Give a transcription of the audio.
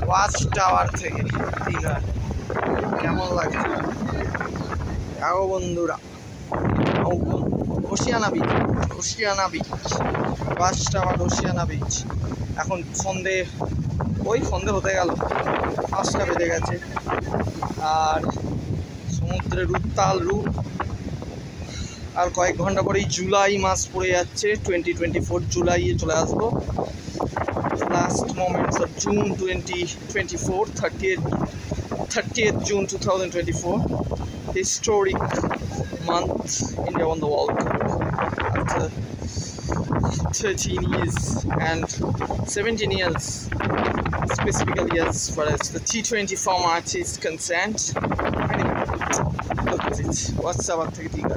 Watch tower থেকে দীঘার কেমন লাগছে দেখো বন্ধুরা। Oceana beach watch tower Oceana beach. এখন সন্ধে হতে গেল, 5টা বেজে গেছে। আর সমুদ্রের উত্তাল রূপ। আর কয়েক ঘন্টা পরেই জুলাই মাস পড়ে যাচ্ছে, 2024 জুলাইয়ে চলে আসবো। Last moments of June 2024, 30th June 2024, historic month. India won the World Cup after 13 years and 17 years specifically as far as the T20 format is concerned. Anyway, look at it. What's up? Take it.